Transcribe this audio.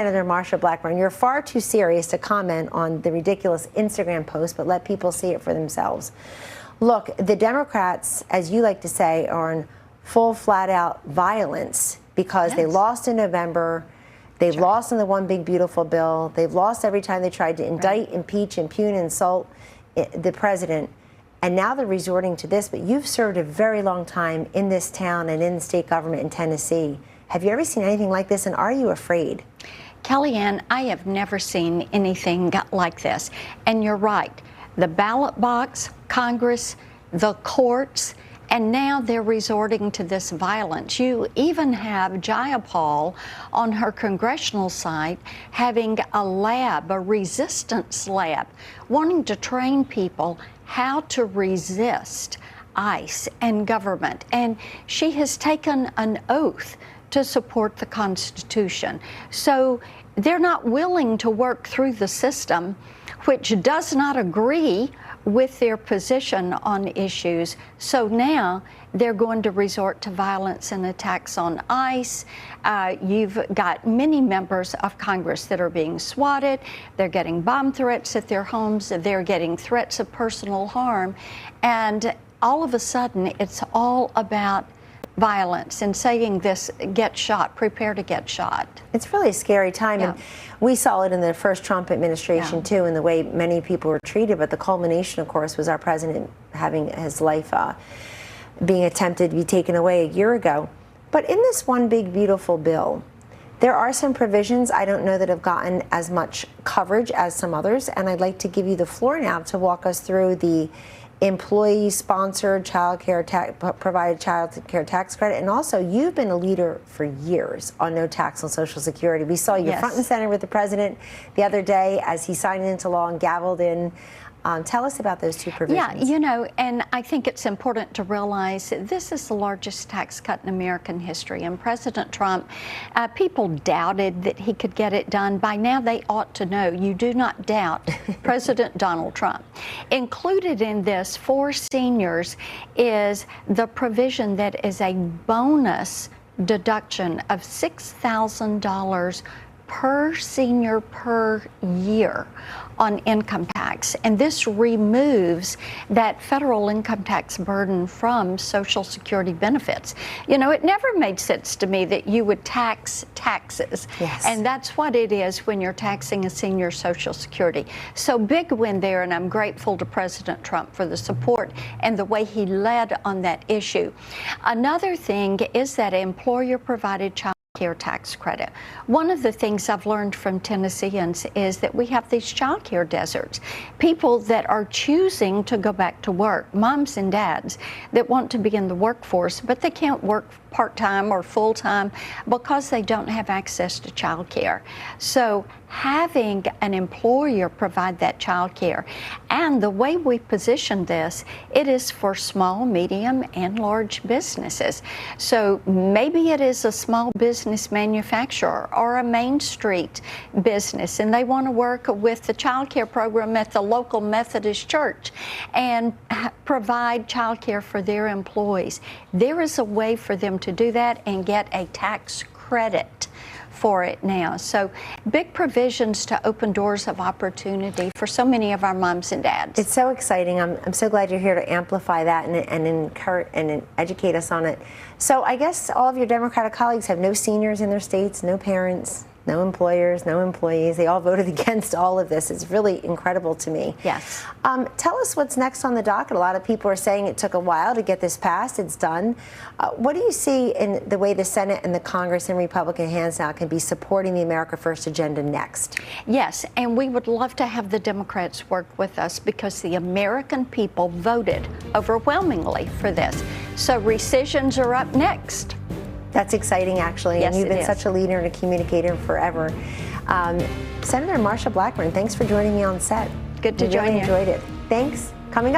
Senator Marsha Blackburn. You're far too serious to comment on the ridiculous Instagram post, but let people see it for themselves. Look, the Democrats, as you like to say, are in full, flat-out violence because they lost in November. They've lost in the One Big Beautiful Bill. They've lost every time they tried to indict, impeach, impugn, insult the president. And now they're resorting to this. But you've served a very long time in this town and in the state government in Tennessee. Have you ever seen anything like this, and are you afraid? Kellyanne, I have never seen anything like this. And you're right. The ballot box, Congress, the courts, and now they're resorting to this violence. You even have Jayapal on her congressional site having a lab, a resistance lab, wanting to train people how to resist ICE and government. And she has taken an oath to support the Constitution. So they're not willing to work through the system, which does not agree with their position on issues. So now they're going to resort to violence and attacks on ICE. You've got many members of Congress that are being swatted. They're getting bomb threats at their homes. They're getting threats of personal harm. And all of a sudden, it's all about violence and saying this, get shot, prepare to get shot. It's really a scary time. And we saw it in the first Trump administration too, in the way many people were treated. But the culmination, of course, was our president having his life being attempted to be taken away a year ago. But in this One Big Beautiful Bill, there are some provisions I don't know that have gotten as much coverage as some others. And I'd like to give you the floor now to walk us through the employee-sponsored provided child care tax credit. And also, you've been a leader for years on no tax on Social Security. We saw you front and center with the president the other day as he signed it into law and gavelled in. Tell us about those two provisions. Yeah, you know, and I think it's important to realize that this is the largest tax cut in American history. And President Trump, people doubted that he could get it done. By now, they ought to know. You do not doubt President Donald Trump. Included in this for seniors is the provision that is a bonus deduction of $6,000 per senior per year on income tax. And this removes that federal income tax burden from Social Security benefits. You know, it never made sense to me that you would tax taxes. And that's what it is when you're taxing a senior Social Security. So big win there, and I'm grateful to President Trump for the support and the way he led on that issue. Another thing is that employer-provided child care tax credit. One of the things I've learned from Tennesseans is that we have these child care deserts. People that are choosing to go back to work, moms and dads that want to be in the workforce, but they can't work part-time or full-time because they don't have access to child care. So having an employer provide that child care, and the way we position this, it is for small, medium, and large businesses. So maybe it is a small business manufacturer or a Main Street business, and they want to work with the child care program at the local Methodist church and provide child care for their employees. There is a way for them to do that and get a tax credit for it now. So big provisions to open doors of opportunity for so many of our moms and dads. It's so exciting. I'm so glad you're here to amplify that and encourage and educate us on it. So I guess all of your Democratic colleagues have no seniors in their states, no parents, no employers, no employees. They all voted against all of this. It's really incredible to me. Yes. Tell us what's next on the docket. A lot of people are saying it took a while to get this passed. It's done. What do you see in the way the Senate and the Congress in Republican hands now can be supporting the America First agenda next? Yes, and we would love to have the Democrats work with us because the American people voted overwhelmingly for this. So rescissions are up next. That's exciting, actually. Yes, and you've been it such a leader and a communicator forever. Senator Marsha Blackburn, thanks for joining me on set. Good to join you. Really enjoyed it. Thanks. Coming up.